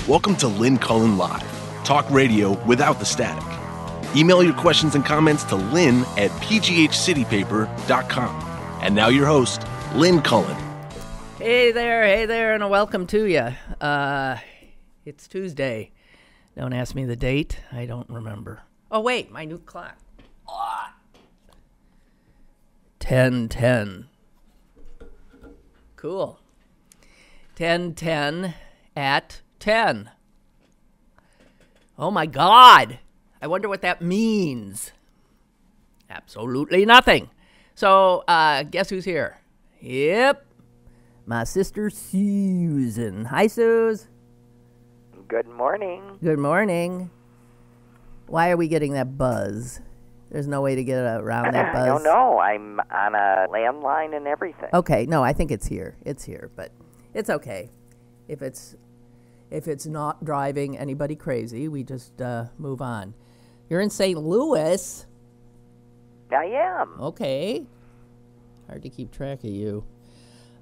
Welcome to Lynn Cullen Live, talk radio without the static. Email your questions and comments to lynn at pghcitypaper.com. And now your host, Lynn Cullen. Hey there, and a welcome to you. It's Tuesday. Don't ask me the date. I don't remember. Oh, wait, my new clock. 10:10. Cool. 10:10 at 10. Oh, my God. I wonder what that means. Absolutely nothing. So, guess who's here? Yep. My sister Susan. Hi, Suze. Good morning. Good morning. Why are we getting that buzz? There's no way to get around that buzz. I don't know. I'm on a landline and everything. Okay, no, I think it's here. It's here, but it's okay. If it's not driving anybody crazy, we just move on. You're in St. Louis. I am. Okay. Hard to keep track of you.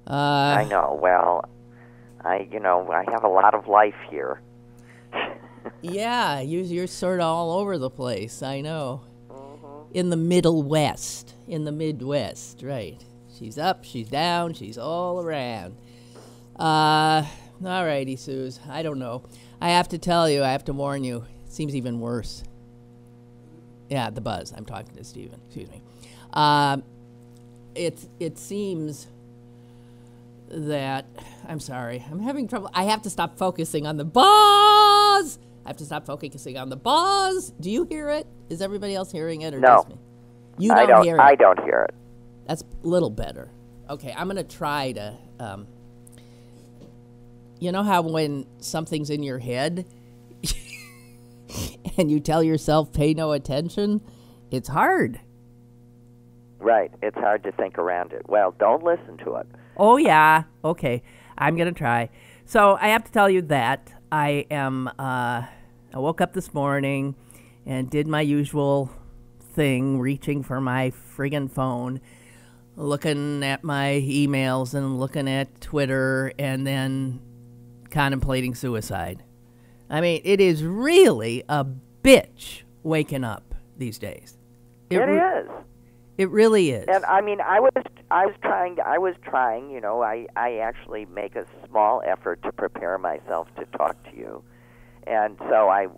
I know. Well, I have a lot of life here. Yeah, you're sort of all over the place. I know. Mm-hmm. In the Middle West. In the Midwest, right. She's up, she's down, she's all around. All righty, Suze. I don't know. I have to tell you, I have to warn you, it seems even worse. Yeah, the buzz. I'm talking to Stephen. Excuse me. It seems that, I'm sorry, I'm having trouble. I have to stop focusing on the buzz. I have to stop focusing on the buzz. Do you hear it? Is everybody else hearing it or no. just me? You don't hear it? I don't hear it. That's a little better. Okay, I'm going to try to, you know how when something's in your head and you tell yourself pay no attention? It's hard. Right. It's hard to think around it. Well, don't listen to it. Oh, yeah. Okay. I'm going to try. So I have to tell you that I woke up this morning and did my usual thing, reaching for my friggin' phone, looking at my emails and looking at Twitter, and then contemplating suicide. I mean, it is really a bitch waking up these days. It is. It really is. And I mean, I was trying, I actually make a small effort to prepare myself to talk to you. And so I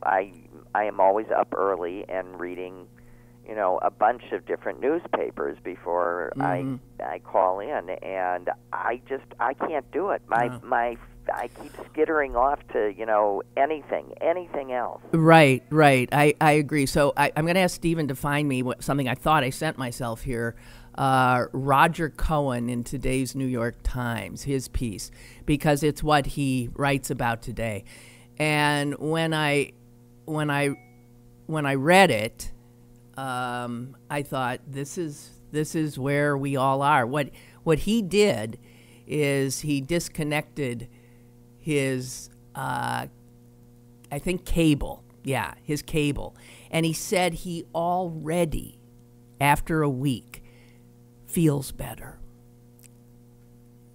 am always up early and reading, a bunch of different newspapers before I call in, and I can't do it. I keep skittering off to, anything else. Right. I agree. So I'm going to ask Stephen to find me something I thought I sent myself here. Roger Cohen in today's New York Times, his piece, because it's what he writes about today. And when I read it, I thought this is where we all are. What he did is he disconnected his, I think, cable. Yeah, his cable. And he said he already, after a week, feels better.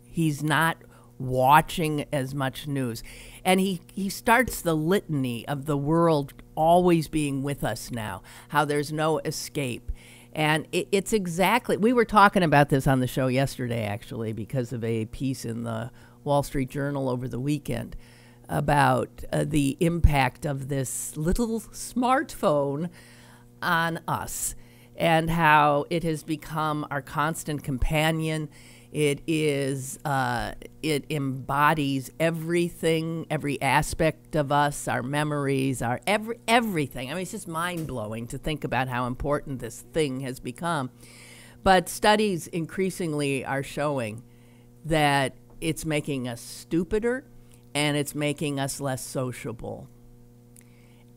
He's not watching as much news. And he starts the litany of the world always being with us now, how there's no escape. And it's exactly, we were talking about this on the show yesterday, actually, because of a piece in the Wall Street Journal over the weekend about the impact of this little smartphone on us and how it has become our constant companion. It embodies everything, every aspect of us, our memories, our everything. I mean, it's just mind-blowing to think about how important this thing has become. But studies increasingly are showing that it's making us stupider and it's making us less sociable.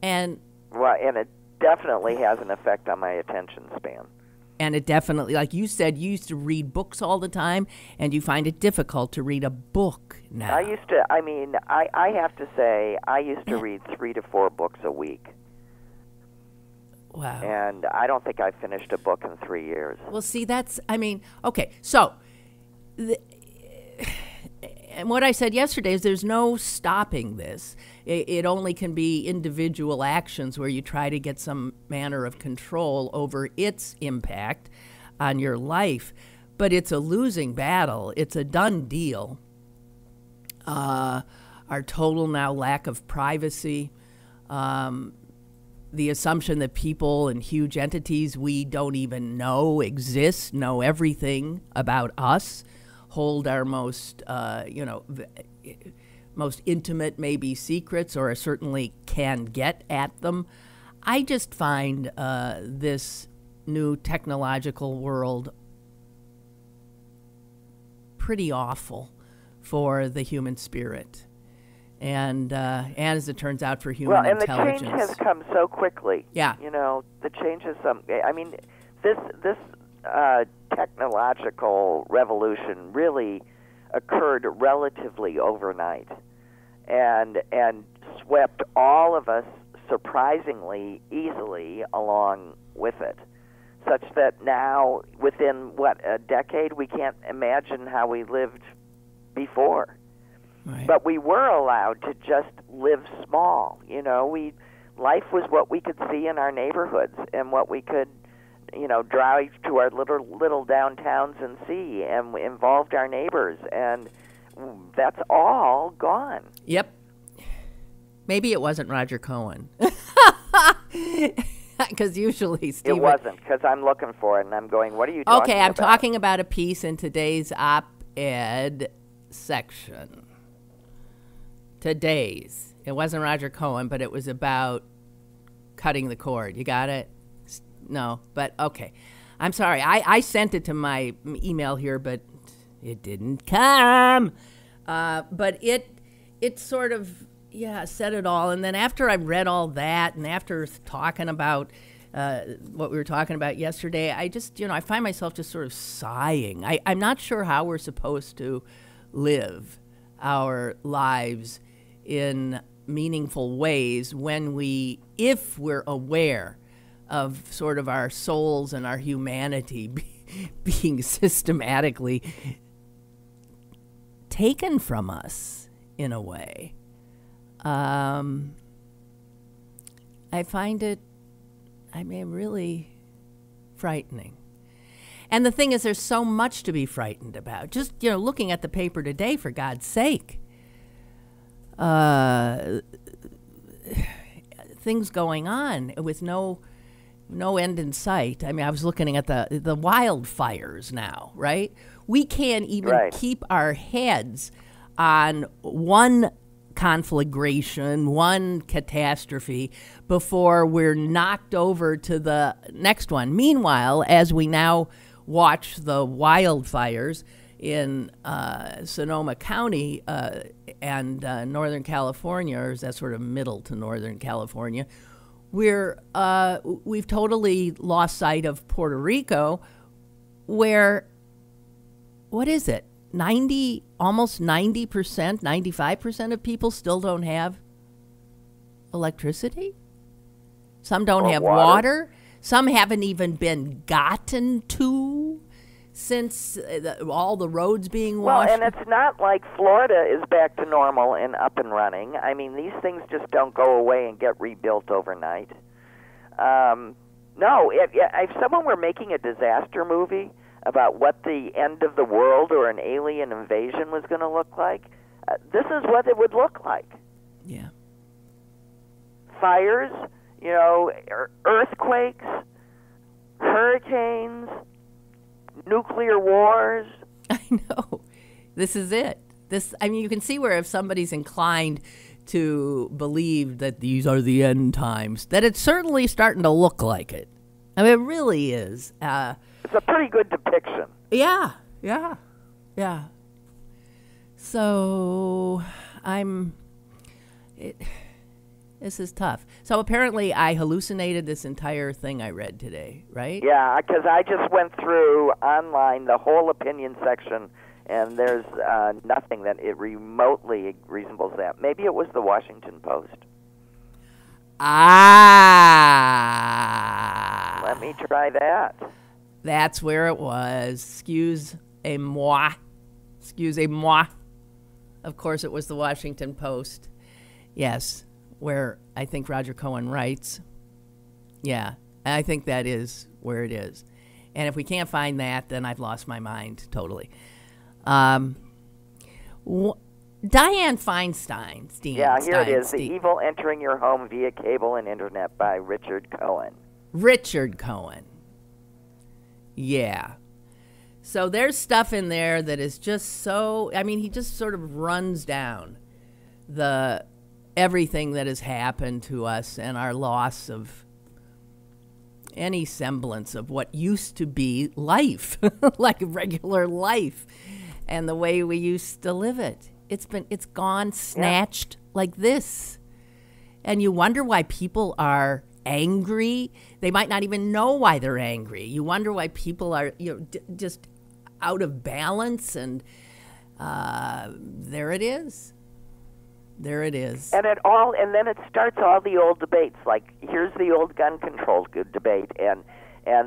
And it definitely has an effect on my attention span. And it definitely, like you said, you used to read books all the time, and you find it difficult to read a book now. I have to say, I used to read 3 to 4 books a week. Wow. And I don't think I finished a book in 3 years. Well, see, okay, so, and what I said yesterday is there's no stopping this. It only can be individual actions where you try to get some manner of control over its impact on your life. But it's a losing battle. It's a done deal. Our total now lack of privacy, the assumption that people and huge entities we don't even know exist, know everything about us, hold our most, most intimate maybe secrets, or certainly can get at them. I just find this new technological world pretty awful for the human spirit. And as it turns out, for human intelligence. Well, and the change has come so quickly. Yeah. The change has this technological revolution really occurred relatively overnight, and swept all of us surprisingly easily along with it, such that now, within a decade, we can't imagine how we lived before. Right. But we were allowed to just live small. Life was what we could see in our neighborhoods and what we could, drive to our little downtowns and see, and we involved our neighbors, and that's all gone. Yep. Maybe it wasn't Roger Cohen. Because usually Steve... It wasn't, because I'm looking for it, and I'm going, what are you talking about? Okay, I'm talking about a piece in today's op-ed section. Today's. It wasn't Roger Cohen, but it was about cutting the cord. You got it? No, but okay. I'm sorry. I sent it to my email here, but it didn't come. But it sort of, said it all. And then after I read all that, and after talking about what we were talking about yesterday, I just, I find myself just sort of sighing. I'm not sure how we're supposed to live our lives in meaningful ways if we're aware of sort of our souls and our humanity being systematically taken from us in a way. I find it, really frightening. And the thing is, there's so much to be frightened about. Just, looking at the paper today, for God's sake. Things going on with no end in sight. I was looking at the wildfires now, right? We can't even keep our heads on one conflagration, one catastrophe before we're knocked over to the next one. Meanwhile, as we now watch the wildfires in Sonoma County and Northern California, or is that sort of middle to Northern California, we've totally lost sight of Puerto Rico, where, what is it? Almost 90%, 95% of people still don't have electricity. Some don't have water. Some haven't even been gotten to since all the roads being washed. Well, and it's not like Florida is back to normal and up and running. These things just don't go away and get rebuilt overnight. No, if someone were making a disaster movie about what the end of the world or an alien invasion was going to look like, this is what it would look like. Yeah. Fires, earthquakes, hurricanes, nuclear wars. I know. This is it. You can see where if somebody's inclined to believe that these are the end times, that it's certainly starting to look like it. It really is. It's a pretty good depiction. Yeah. So, this is tough. So apparently I hallucinated this entire thing I read today, right? Yeah, because I just went through online the whole opinion section, and there's nothing that it remotely resembles that. Maybe it was the Washington Post. Let me try that. That's where it was. Excusez-moi. Of course, it was the Washington Post. Yes, where I think Roger Cohen writes. Yeah, I think that is where it is. And if we can't find that, then I've lost my mind totally. Dianne Feinstein. Yeah, here it is. The Evil Entering Your Home Via Cable and Internet by Richard Cohen. Richard Cohen. Yeah. So there's stuff in there that is just so, I mean, he just sort of runs down everything that has happened to us and our loss of any semblance of what used to be life, like regular life, and the way we used to live it. It's gone snatched like this. And you wonder why people are angry. They might not even know why they're angry. You wonder why people are, just out of balance, and there it is. There it is. And then it starts all the old debates. Like, here's the old gun control debate, and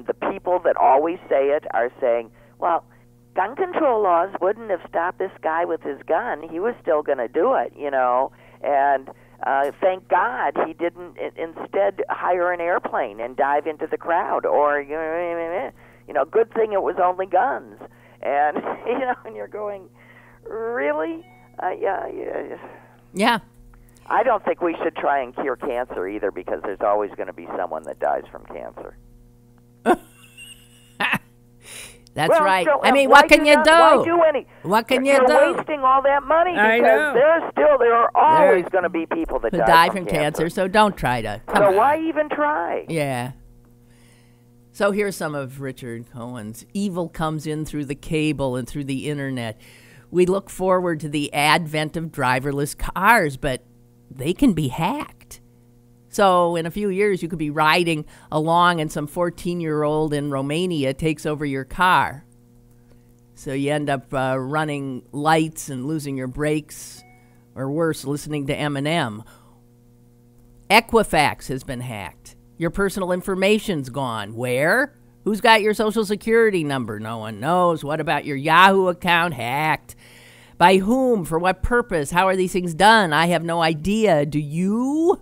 the people that always say it are saying, well, gun control laws wouldn't have stopped this guy with his gun. He was still going to do it, and thank God he didn't instead hire an airplane and dive into the crowd, or good thing it was only guns. And and you're going, really? Yeah. I don't think we should try and cure cancer either, because there's always going to be someone that dies from cancer. That's right. So, I mean, what can you do? Why do any? What can you do? You're wasting all that money, because there are always going to be people that die from cancer. So don't try to. So why even try? Yeah. So here's some of Richard Cohen's. Evil comes in through the cable and through the internet. We look forward to the advent of driverless cars, but they can be hacked. So in a few years, you could be riding along and some 14-year-old in Romania takes over your car. So you end up running lights and losing your brakes, or worse, listening to Eminem. Equifax has been hacked. Your personal information's gone. Where? Who's got your social security number? No one knows. What about your Yahoo account? Hacked. By whom? For what purpose? How are these things done? I have no idea. Do you?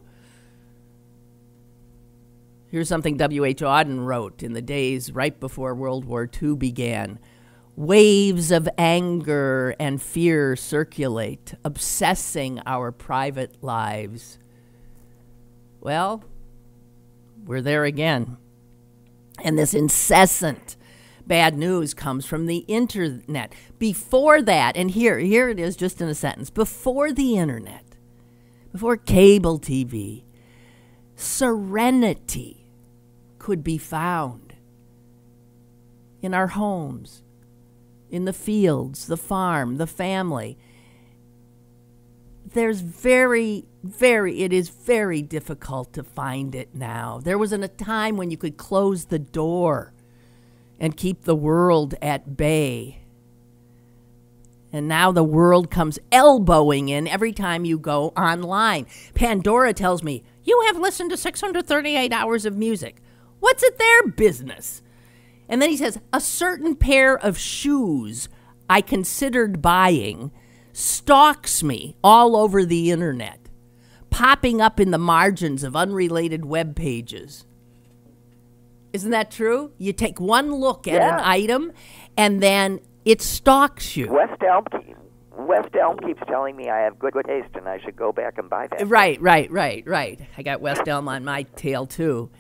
Here's something W.H. Auden wrote in the days right before World War II began. Waves of anger and fear circulate, obsessing our private lives. Well, we're there again. And this incessant bad news comes from the internet. Before that, and here it is just in a sentence, before the internet, before cable TV, serenity could be found in our homes, in the fields, the farm, the family. It is very difficult to find it now. There was a time when you could close the door and keep the world at bay. And now the world comes elbowing in every time you go online. Pandora tells me, you have listened to 638 hours of music. What's it their business? And then he says, a certain pair of shoes I considered buying stalks me all over the internet, popping up in the margins of unrelated web pages. Isn't that true? You take one look at an item, and then it stalks you. West Elm keeps telling me I have good taste and I should go back and buy that. Right. I got West Elm on my tail, too.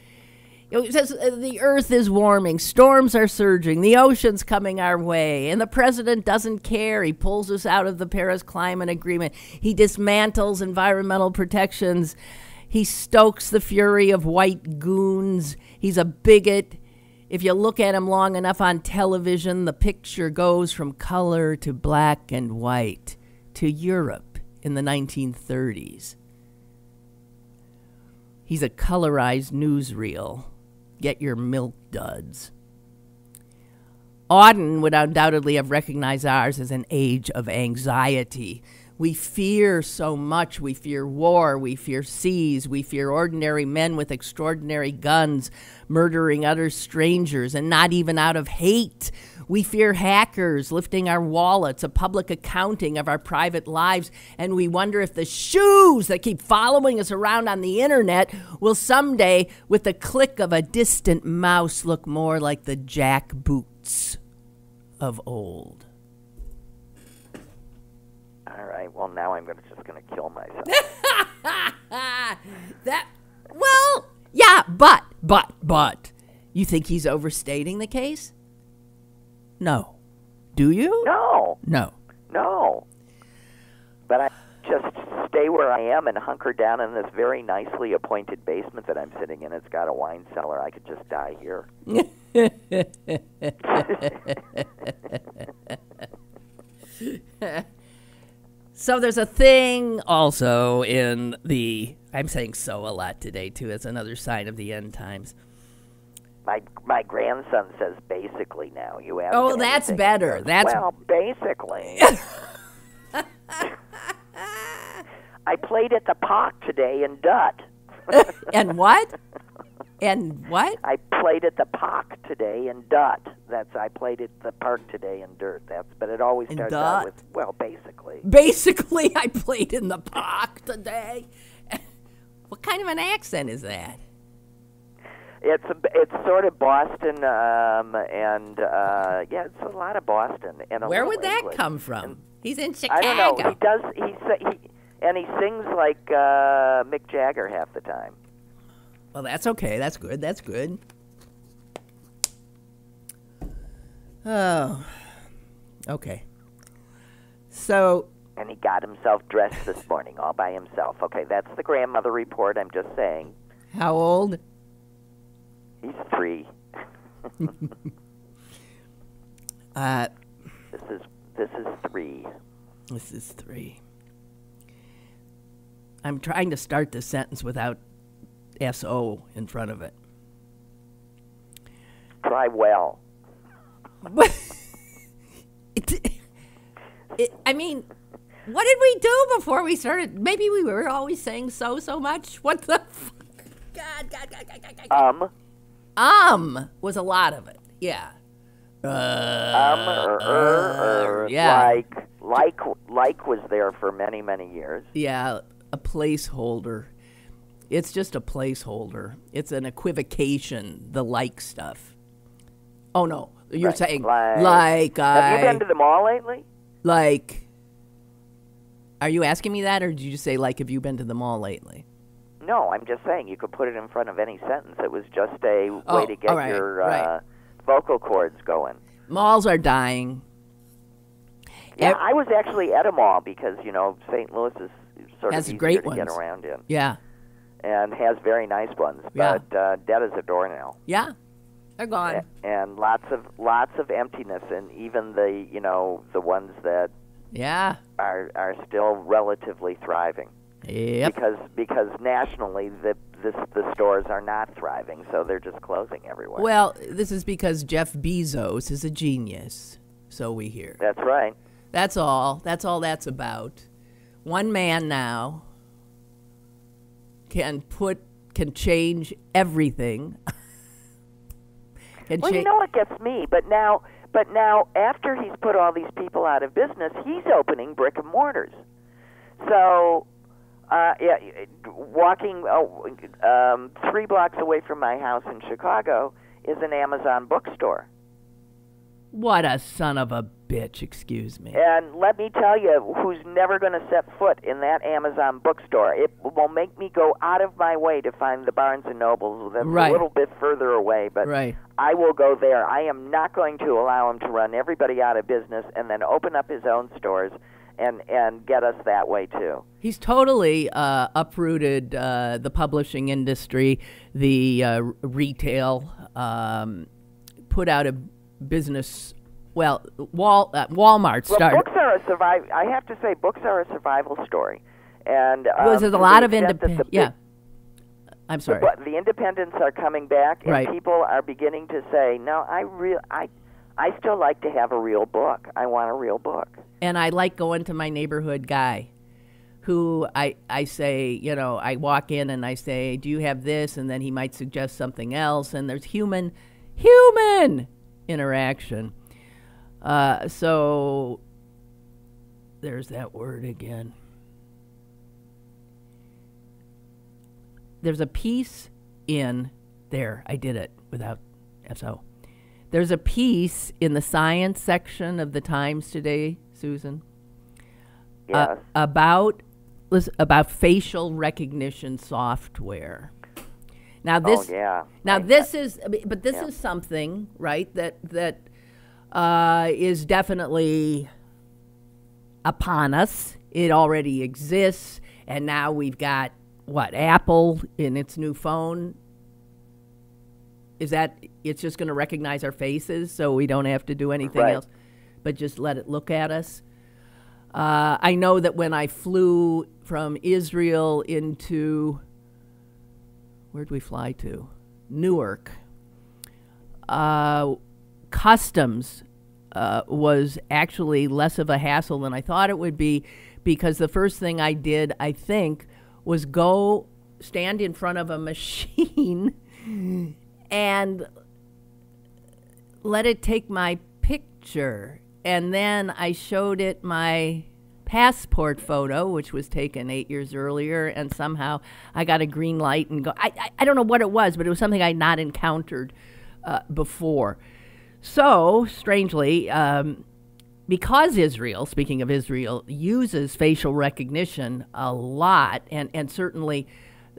It says the earth is warming, storms are surging, the ocean's coming our way, and the president doesn't care. He pulls us out of the Paris Climate Agreement. He dismantles environmental protections. He stokes the fury of white goons. He's a bigot. If you look at him long enough on television, the picture goes from color to black and white to Europe in the 1930s. He's a colorized newsreel. Get your milk duds. Auden would undoubtedly have recognized ours as an age of anxiety. We fear so much. We fear war. We fear seas. We fear ordinary men with extraordinary guns murdering utter strangers, and not even out of hate. We fear hackers lifting our wallets, a public accounting of our private lives, and we wonder if the shoes that keep following us around on the internet will someday, with the click of a distant mouse, look more like the jack boots of old. All right. Well, now I'm just going to kill myself. But, you think he's overstating the case? No. Do you? No. No. No. But I just stay where I am and hunker down in this very nicely appointed basement that I'm sitting in. It's got a wine cellar. I could just die here. So there's a thing also in I'm saying so a lot today, too. It's another sign of the end times. My grandson says basically now. You ask Oh, him that's anything, better. he goes, That's well, basically. I played at the park today in Dut. And what? And what? I played at the park today in Dut. I played at the park today in Dirt. But it always In starts Dut? out with, well, basically. Basically, I played in the park today. What kind of an accent is that? It's sort of Boston, and yeah, it's a lot of Boston. And Where would that English. come from? And He's in Chicago. I don't know. He sings like Mick Jagger half the time. Well, that's okay. That's good. That's good. Oh, okay. So. And he got himself dressed this morning all by himself. Okay, that's the grandmother report. I'm just saying. How old? He's 3. This is 3. This is 3. I'm trying to start the sentence without S-O in front of it. Try well. I mean, what did we do before we started? Maybe we were always saying so much. What the fuck? God. Was a lot of it. Yeah. Yeah. Like was there for many, many years. Yeah, a placeholder. It's just a placeholder. It's an equivocation, the like stuff. Oh, no. You're Right. saying, Have you been to the mall lately? Like, are you asking me that, or did you just say, like, have you been to the mall lately? No, I'm just saying you could put it in front of any sentence. It was just a way to get all right, your vocal cords going. Malls are dying. Yeah, I was actually at a mall because, St. Louis is sort Has of easier great to get ones. around in. Yeah. And has very nice ones, Yeah. but dead as a doornail. Yeah. They're gone. And lots of emptiness, and even the ones that are still relatively thriving. Yep. Because nationally the stores are not thriving, so they're just closing everywhere. Well, this is because Jeff Bezos is a genius, so we hear. That's right. That's all. That's all that's about. One man now can change everything. Well, you know what gets me? But now, after he's put all these people out of business, he's opening brick and mortars. So, walking 3 blocks away from my house in Chicago is an Amazon bookstore. What a son of a bitch, excuse me. And let me tell you, who's never going to set foot in that Amazon bookstore. It will make me go out of my way to find the Barnes & Nobles that's Right. a little bit further away, but Right. I will go there. I am not going to allow him to run everybody out of business and then open up his own stores and get us that way, too. He's totally uprooted the publishing industry, the retail, put out a business. Well, Walmart started. Well, books are I have to say, books are a survival story, and There's a lot of independent. Yeah, I'm sorry. The independents are coming back, and Right. people are beginning to say, "No, I still like to have a real book. I want a real book." And I like going to my neighborhood guy, who I say, I walk in and I say, "Do you have this?" And then he might suggest something else, and there's human interaction. So there's that word again. There's a piece in there. I did it without SO. There's a piece in the science section of the Times today, Susan, Yes. about facial recognition software. Now this, this is something, right, that is definitely upon us. It already exists, and now we've got Apple in its new phone. Is that it's just going to recognize our faces, so we don't have to do anything else, but just let it look at us? I know that when I flew from Israel into, where'd we fly to? Newark. Customs was actually less of a hassle than I thought it would be, because the first thing I did, I think, was go stand in front of a machine and let it take my picture. And then I showed it my passport photo, which was taken 8 years earlier, and somehow I got a green light and go. I don't know what it was, but it was something I'd not encountered before. So, strangely, because Israel, speaking of Israel, uses facial recognition a lot, and certainly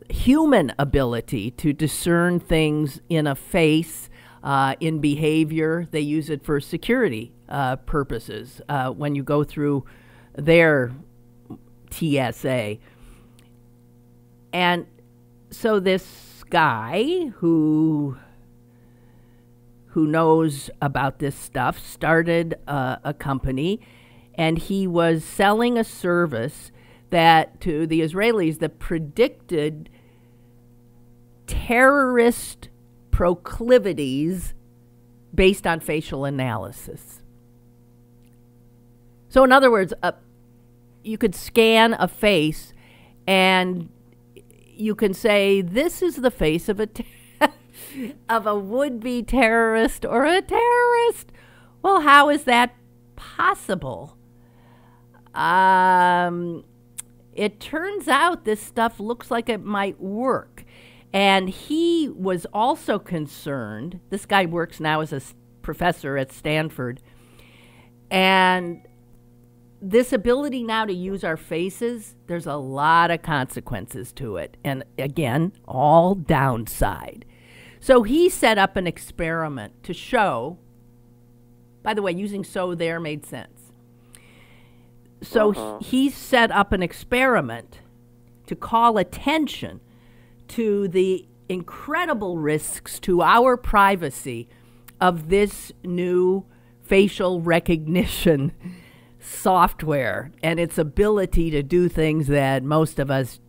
human ability to discern things in a face, in behavior, they use it for security purposes when you go through their TSA. And so this guy who knows about this stuff started a company, and he was selling a service that to the Israelis that predicted terrorist proclivities based on facial analysis. So in other words, you could scan a face and you can say, this is the face of a would-be terrorist or a terrorist. Well, how is that possible? It turns out this stuff looks like it might work. And he was also concerned. This guy works now as a professor at Stanford. And this ability now to use our faces, there's a lot of consequences to it. And again, all downside. So he set up an experiment to show, by the way, using so there made sense. So he set up an experiment to call attention to the incredible risks to our privacy of this new facial recognition software and its ability to do things that most of us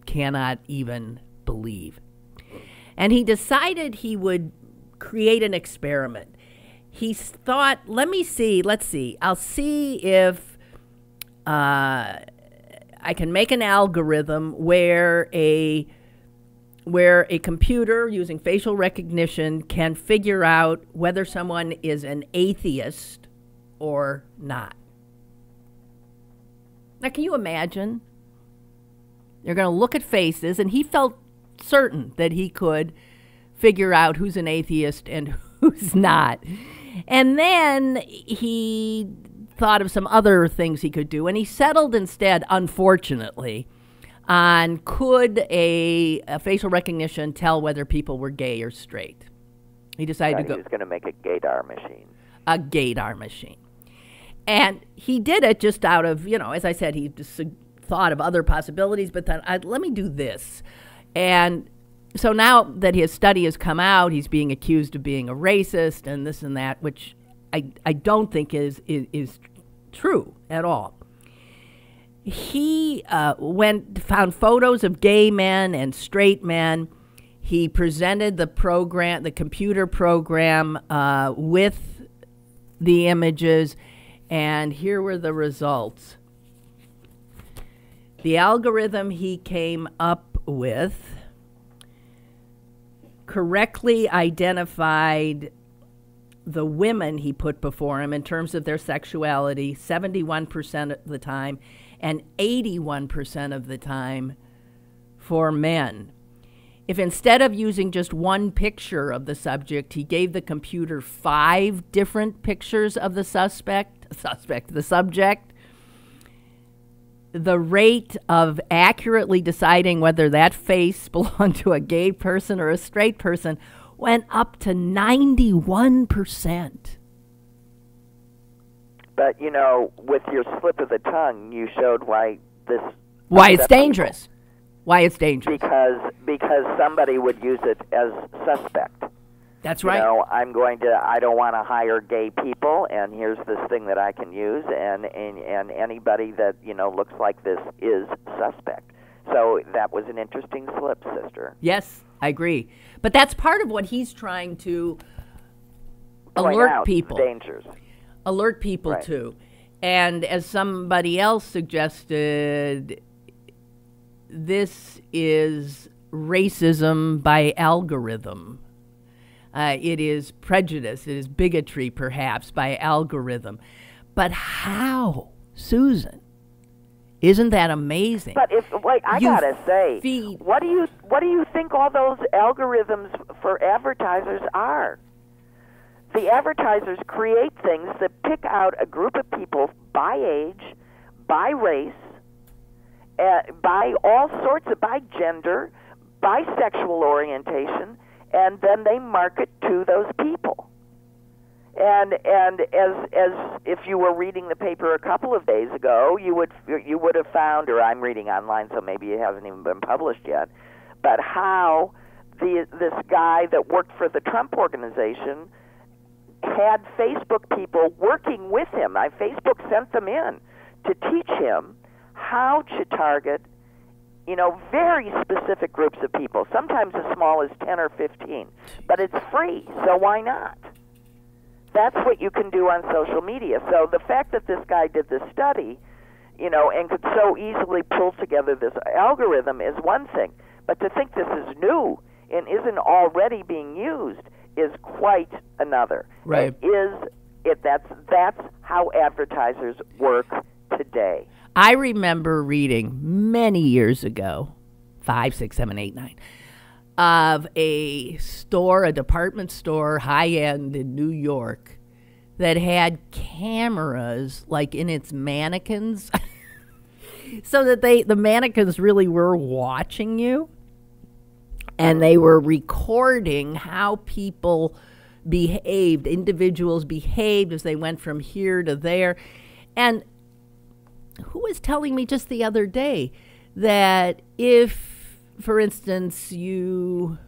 cannot even believe. And he decided he would create an experiment. He thought, let's see, I'll see if I can make an algorithm where a computer using facial recognition can figure out whether someone is an atheist or not. Now, can you imagine? They're going to look at faces, and he felt certain that he could figure out who's an atheist and who's not. And then he thought of some other things he could do, and he settled instead, unfortunately, on could a facial recognition tell whether people were gay or straight. He decided to go. He was going to make a gaydar machine. A gaydar machine. And he did it just out of, as I said, he just thought of other possibilities, but then let me do this. And so now that his study has come out, he's being accused of being a racist and this and that, which I don't think is true at all. He found photos of gay men and straight men. He presented the computer program with the images, and here were the results. The algorithm he came up with correctly identified the women he put before him in terms of their sexuality 71% of the time and 81% of the time for men. If instead of using just one picture of the subject, he gave the computer 5 different pictures of the the subject, the rate of accurately deciding whether that face belonged to a gay person or a straight person went up to 91%. But, with your slip of the tongue, you showed why it's dangerous. Why it's dangerous. Because somebody would use it as suspect. That's right. I don't want to hire gay people, and here's this thing that I can use, and anybody that, looks like this is suspect. So that was an interesting slip, sister. Yes, I agree. But that's part of what he's trying to Point alert out people. Dangers. Alert people Right. to. And as somebody else suggested, this is racism by algorithm. It is prejudice. It is bigotry, perhaps, by algorithm. But how, Susan? Isn't that amazing? But I gotta say, what do you think all those algorithms for advertisers are? The advertisers create things that pick out a group of people by age, by race, by all sorts of, by gender, by sexual orientation, and then they market to those people. And as if you were reading the paper a couple of days ago, you would have found, or I'm reading online, so maybe it hasn't even been published yet, but how this guy that worked for the Trump organization had Facebook people working with him. Facebook sent them in to teach him how to target, very specific groups of people, sometimes as small as 10 or 15. But it's free, so why not? That's what you can do on social media. So the fact that this guy did this study, and could so easily pull together this algorithm is one thing. But to think this is new and isn't already being used is quite another. Right. That's how advertisers work today. I remember reading many years ago, 5, 6, 7, 8, 9, of a department store, high-end in New York, that had cameras like in its mannequins so that the mannequins really were watching you, and they were recording how people behaved, individuals behaved as they went from here to there. And who was telling me just the other day that if, for instance, you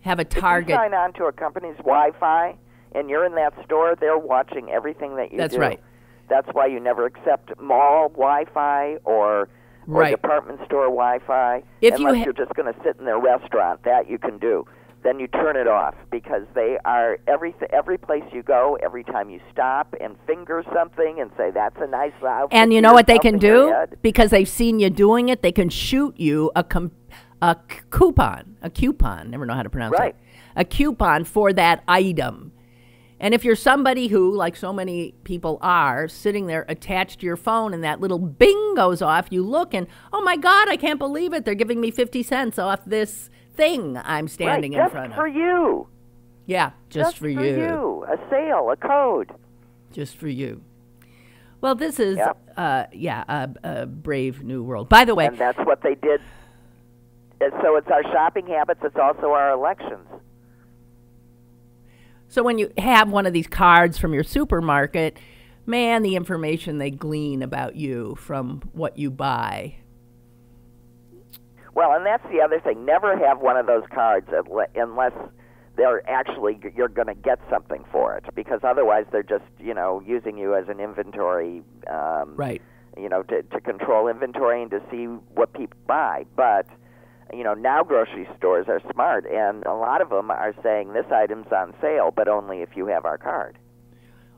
have a Target. If you sign on to a company's Wi-Fi and you're in that store, they're watching everything that you do. That's right. That's why you never accept mall Wi-Fi or department store Wi-Fi unless you're just going to sit in their restaurant. That you can do. Then you turn it off because they are every place you go, every time you stop and finger something and say, that's a nice outfit. And you know what they can do? Because they've seen you doing it, they can shoot you a coupon, never know how to pronounce it, a coupon for that item. And if you're somebody who, like so many people are, sitting there attached to your phone and that little bing goes off, you look and, oh my God, I can't believe it. They're giving me 50 cents off this thing I'm standing in front of. Just for you. Yeah, just for you. A sale, a code. Just for you. Well, this is, a brave new world. By the way. And that's what they did. So it's our shopping habits. It's also our elections. So when you have one of these cards from your supermarket, man, the information they glean about you from what you buy. Well, and that's the other thing. Never have one of those cards unless you're going to get something for it, because otherwise they're just, using you as an inventory, right. To control inventory and to see what people buy. But, now grocery stores are smart, and a lot of them are saying this item's on sale, but only if you have our card.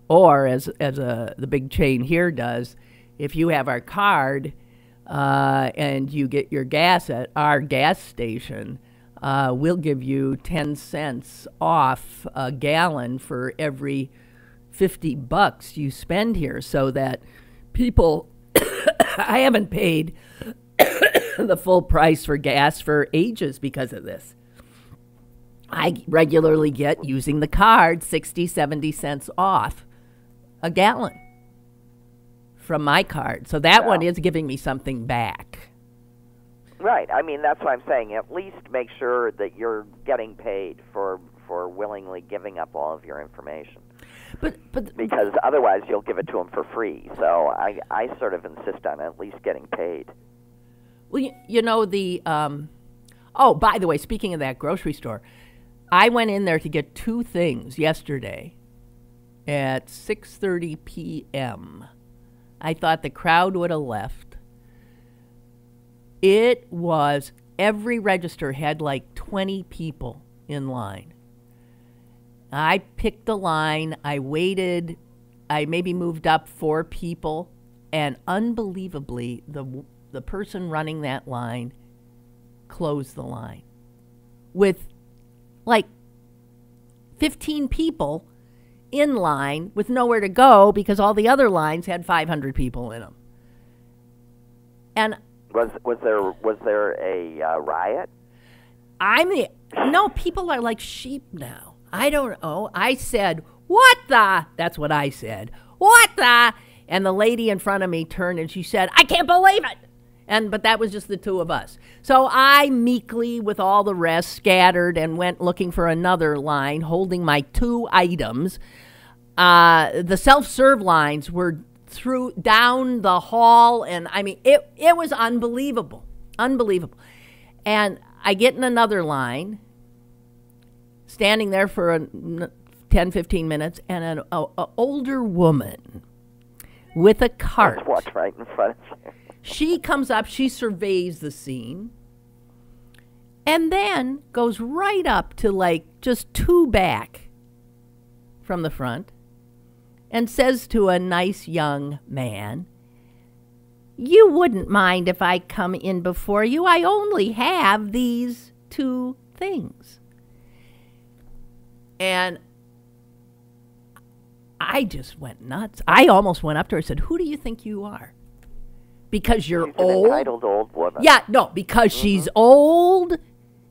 Or, as the big chain here does, if you have our card and you get your gas at our gas station, we'll give you 10 cents off a gallon for every $50 you spend here, so that people, I haven't paid the full price for gas for ages because of this. I regularly get, using the card, 60, 70 cents off a gallon from my card. So that one is giving me something back. Right. I mean, that's what I'm saying. At least make sure that you're getting paid for willingly giving up all of your information. But because otherwise you'll give it to them for free. So I sort of insist on at least getting paid. Well, you know, oh, by the way, speaking of that grocery store, I went in there to get two things yesterday at 6:30 p.m. I thought the crowd would have left. It was, every register had like 20 people in line. I picked the line. I waited. I maybe moved up 4 people. And unbelievably, the person running that line closed the line with like 15 people in line with nowhere to go because all the other lines had 500 people in them. And was there a riot? No, people are like sheep now. I don't know. I said, "What the?" That's what I said. "What the?" And the lady in front of me turned and she said, "I can't believe it." But that was just the two of us. So I meekly, with all the rest, scattered and went looking for another line, holding my 2 items. The self-serve lines were through down the hall, and I mean, it was unbelievable. Unbelievable. And I get in another line, standing there for 10, 15 minutes, and an older woman with a cart. Walked right in front of you. She comes up, she surveys the scene, and then goes right up to like just 2 back from the front and says to a nice young man, "You wouldn't mind if I come in before you. I only have these 2 things." And I just went nuts. I almost went up to her and said, "Who do you think you are?" Because you're She's old. An entitled old woman. Yeah, no, because she's old.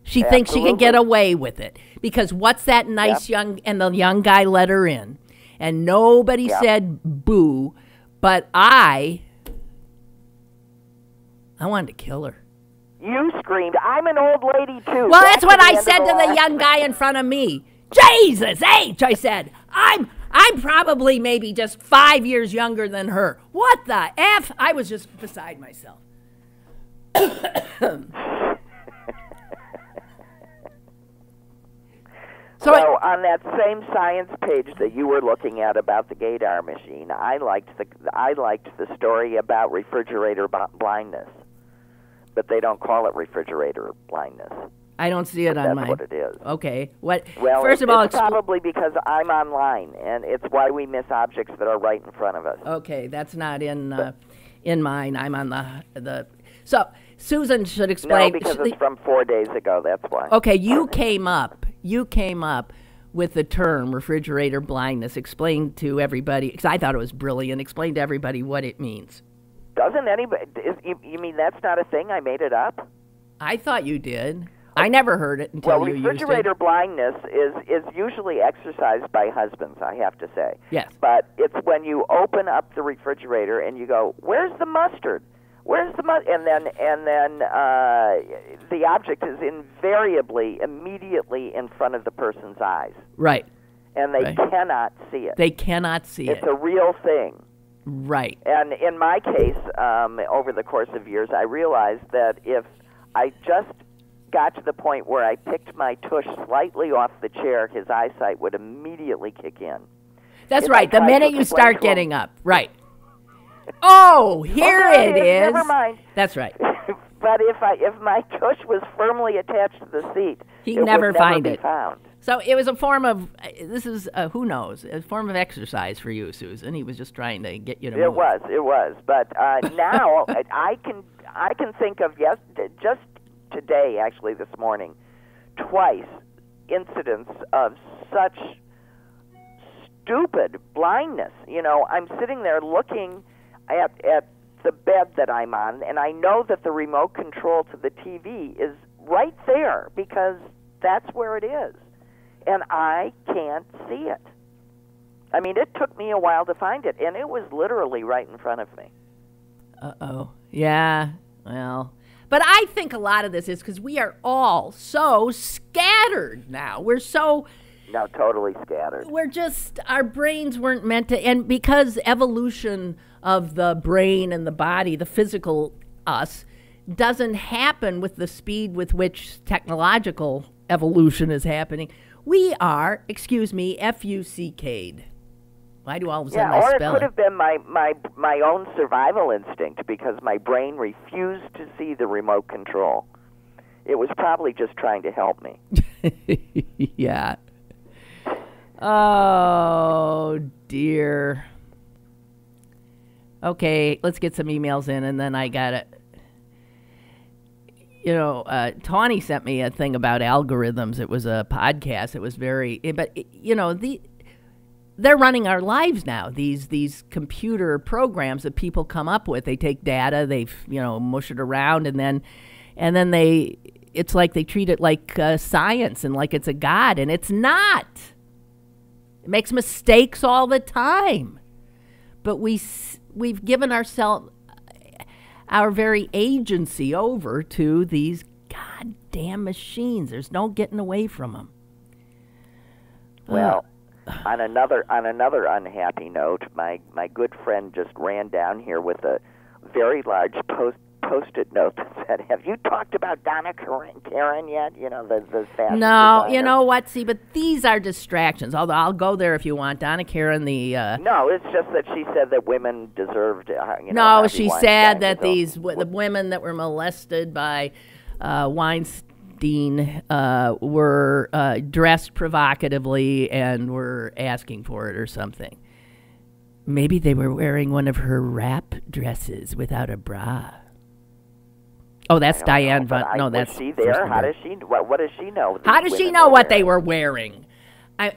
She thinks she can get away with it. Because what's that nice young, and the young guy let her in. And nobody said boo, but I wanted to kill her. You screamed, "I'm an old lady too." Well, that's what I said to the young guy in front of me. "Jesus H," I said. I'm probably maybe just 5 years younger than her. What the F? I was just beside myself. So on that same science page that you were looking at about the gaydar machine, I liked the story about refrigerator blindness, but they don't call it refrigerator blindness. I don't see it on mine. That's what it is. Okay. What? Well, first of all, it's probably because I'm online, and it's why we miss objects that are right in front of us. Okay, that's not in mine. I'm on the. So Susan should explain. No, because it's from 4 days ago. That's why. Okay, you came up with the term refrigerator blindness. Explain to everybody, because I thought it was brilliant. Explain to everybody what it means. Doesn't anybody? You mean that's not a thing? I made it up. I thought you did. I never heard it until you used it. Refrigerator blindness is usually exercised by husbands, I have to say. Yes. But it's when you open up the refrigerator and you go, "Where's the mustard? Where's the mustard?" And then the object is invariably immediately in front of the person's eyes. Right. And they cannot see it. They cannot see it. It's a real thing. Right. And in my case, over the course of years, I realized that if I just got to the point where I picked my tush slightly off the chair, his eyesight would immediately kick in. That's right. The minute you start getting up. Right. Oh, here it is. Never mind. That's right. But if my tush was firmly attached to the seat, he'd never find be it. Found. So it was a form of, who knows, a form of exercise for you, Susan. He was just trying to get you to move. It was. But now I can think of, just today, actually this morning, twice incidents of such stupid blindness. You know, I'm sitting there looking at the bed that I'm on, and I know that the remote control to the TV is right there because that's where it is. And I can't see it. I mean, it took me a while to find it, and it was literally right in front of me. Uh-oh. Yeah, well. But I think a lot of this is because we are all so scattered now. We're so... No, totally scattered. We're just, our brains weren't meant to, and because evolution of the brain and the body, the physical us, doesn't happen with the speed with which technological evolution is happening, we are, F-U-C-K'd. Why do all of a sudden I spell it? Yeah, or it could have been my own survival instinct because my brain refused to see the remote control. It was probably just trying to help me. Yeah. Oh, dear. Okay, let's get some emails in, and then I got it. You know, Tawny sent me a thing about algorithms. It was a podcast. It was very, but you know, they're running our lives now. These computer programs that people come up with. They take data, they mush it around, and then it's like they treat it like science and like it's a god, and it's not. It makes mistakes all the time, but we've given ourselves our very agency over to these goddamn machines. There's no getting away from them. Well, on another unhappy note, my good friend just ran down here with a very large post-it note that said, "Have you talked about Donna Karen yet? You know, the fashion No, designer." You know what? See, but these are distractions. Although I'll go there if you want. Donna Karen, No, it's just that she said that women deserved. No, she said that the women that were molested by Weinstein were dressed provocatively and were asking for it or something. Maybe they were wearing one of her wrap dresses without a bra. Oh, that's Diane. Was she there? How does she? What does she know? How does she know what they were wearing? But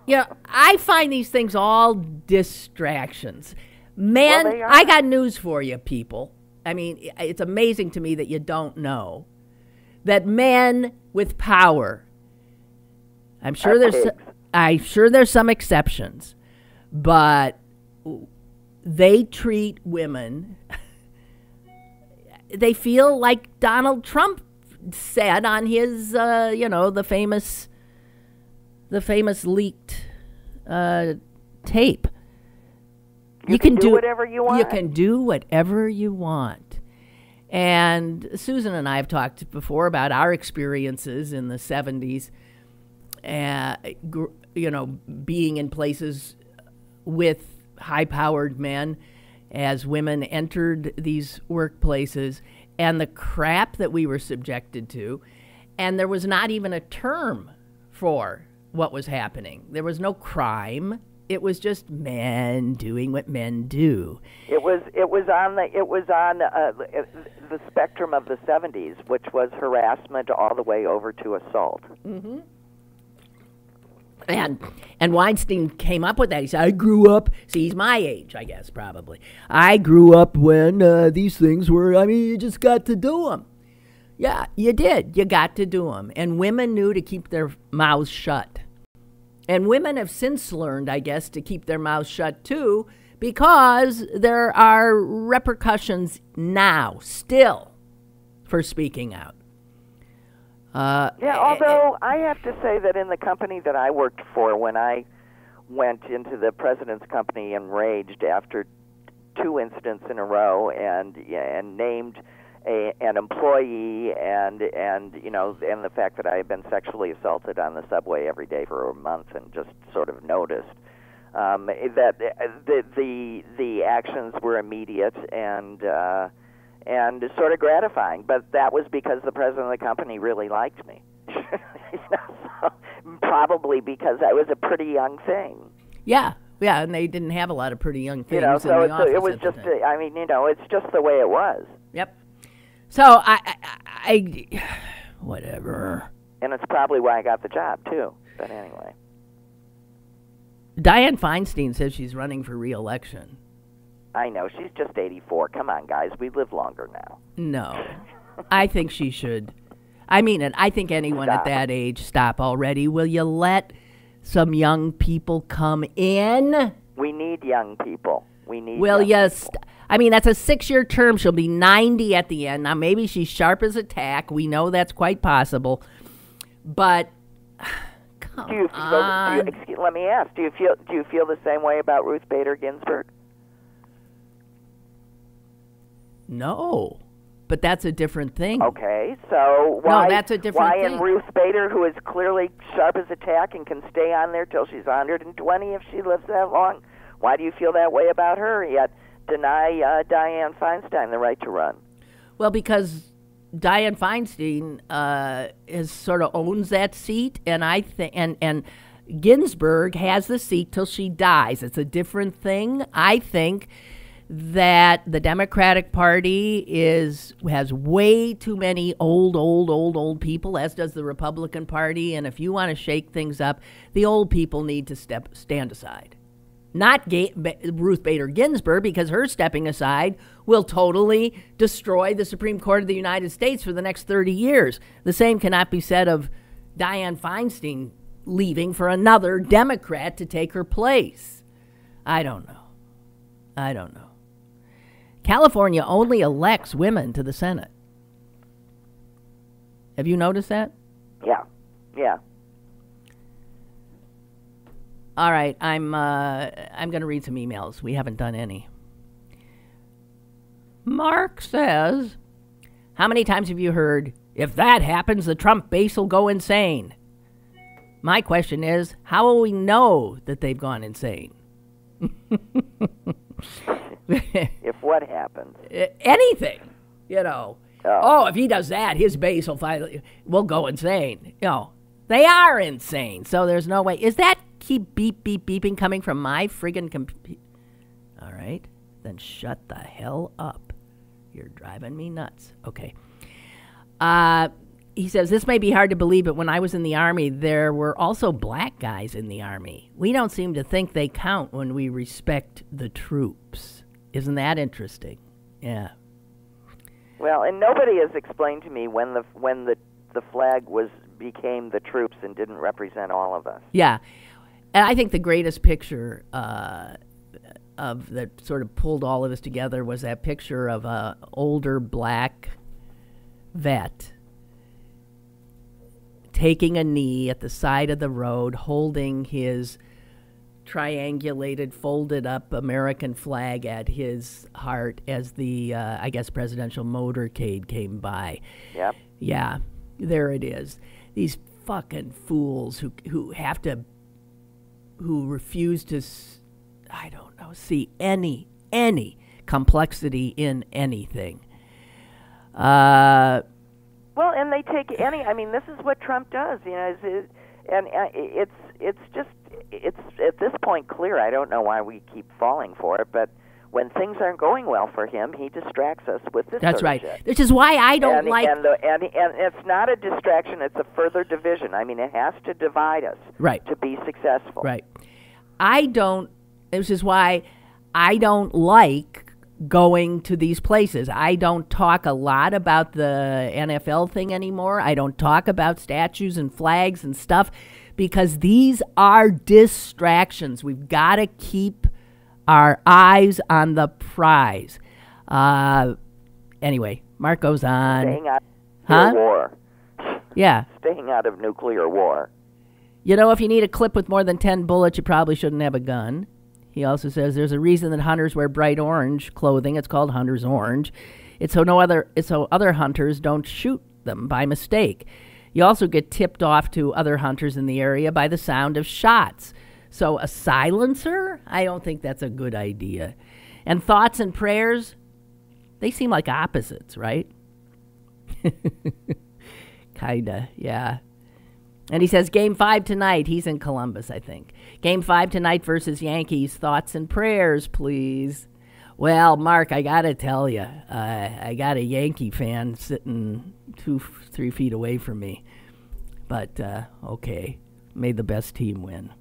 I find these things all distractions. Men, I got news for you, people. I mean, it's amazing to me that you don't know that men with power. I'm sure there's some exceptions, but they treat women. They feel like Donald Trump said on his, the famous leaked tape. You can do whatever you want. You can do whatever you want. And Susan and I have talked before about our experiences in the 70s, being in places with high-powered men as women entered these workplaces and the crap that we were subjected to. And there was not even a term for what was happening. There was no crime. It was just men doing what men do. It was on the spectrum of the 70s, which was harassment all the way over to assault. Mm-hmm. And Weinstein came up with that. He said, I grew up, he's my age, I guess, probably. I grew up when these things were, you just got to do them. Yeah, you did. You got to do them. And women knew to keep their mouths shut. And women have since learned, I guess, to keep their mouths shut, too, because there are repercussions now, still, for speaking out. Although I have to say that in the company that I worked for, when I went into the president's company enraged after 2 incidents in a row and named an employee and the fact that I had been sexually assaulted on the subway every day for a month and just sort of noticed that the actions were immediate and sort of gratifying, but that was because the president of the company really liked me. So, probably because I was a pretty young thing. Yeah, and they didn't have a lot of pretty young things so in the office. It was just, it's just the way it was. Yep. So Whatever. And it's probably why I got the job, too. But anyway. Dianne Feinstein says she's running for re-election. I know. She's just 84. Come on, guys. We live longer now. No. I think she should. I mean it. I think anyone at that age, stop already. Will you let some young people come in? We need young people. We need Will young you people. I mean, that's a 6-year term. She'll be 90 at the end. Now, maybe she's sharp as a tack. We know that's quite possible. But come on. Let me ask. Do you feel the same way about Ruth Bader Ginsburg? No. But that's a different thing. Okay, so why? No, that's a different thing. Why in Ruth Bader, who is clearly sharp as a tack and can stay on there till she's 120 if she lives that long, why do you feel that way about her, yet deny Dianne Feinstein the right to run? Well, because Dianne Feinstein is sort of owns that seat, and I think and Ginsburg has the seat till she dies. It's a different thing. I think that the Democratic Party has way too many old people, as does the Republican Party. And if you want to shake things up, the old people need to stand aside. Not Ruth Bader Ginsburg, because her stepping aside will totally destroy the Supreme Court of the United States for the next 30 years. The same cannot be said of Dianne Feinstein leaving for another Democrat to take her place. I don't know. California only elects women to the Senate. Have you noticed that? Yeah. All right, I'm going to read some emails. We haven't done any. Mark says, how many times have you heard, if that happens, the Trump base will go insane? My question is, how will we know that they've gone insane? If what happens? Anything, Oh, if he does that, his base will go insane. They are insane, so there's no way. Is that keep beeping coming from my friggin' computer? All right, then shut the hell up. You're driving me nuts. Okay. He says, this may be hard to believe, but when I was in the Army, there were also black guys in the Army. We don't seem to think they count when we respect the troops. Isn't that interesting? Yeah. Well, and nobody has explained to me when the flag became the troops and didn't represent all of us. Yeah. And I think the greatest picture of that sort of pulled all of us together was that picture of a older black vet taking a knee at the side of the road, holding his triangulated, folded up American flag at his heart as the, presidential motorcade came by. Yep. Yeah, there it is. These fucking fools who refuse to, see any complexity in anything. Well, and they take this is what Trump does, it's at this point clear. I don't know why we keep falling for it, but when things aren't going well for him, he distracts us with this That's sort right. of shit. Which is why I don't like... And it's not a distraction, it's a further division. It has to divide us to be successful. Right. Which is why I don't like going to these places. I don't talk a lot about the NFL thing anymore. I don't talk about statues and flags and stuff because these are distractions. We've got to keep our eyes on the prize. Anyway, Mark goes on. Staying out of nuclear war. Yeah. Staying out of nuclear war. If you need a clip with more than 10 bullets, you probably shouldn't have a gun. He also says there's a reason that hunters wear bright orange clothing. It's called hunter's orange. It's so other hunters don't shoot them by mistake. You also get tipped off to other hunters in the area by the sound of shots. So a silencer? I don't think that's a good idea. And thoughts and prayers, they seem like opposites, right? Kinda, yeah. And he says, Game 5 tonight. He's in Columbus, I think. Game 5 tonight versus Yankees. Thoughts and prayers, please. Well, Mark, I got to tell you, I got a Yankee fan sitting 2-3 feet away from me. But, okay, may the best team win.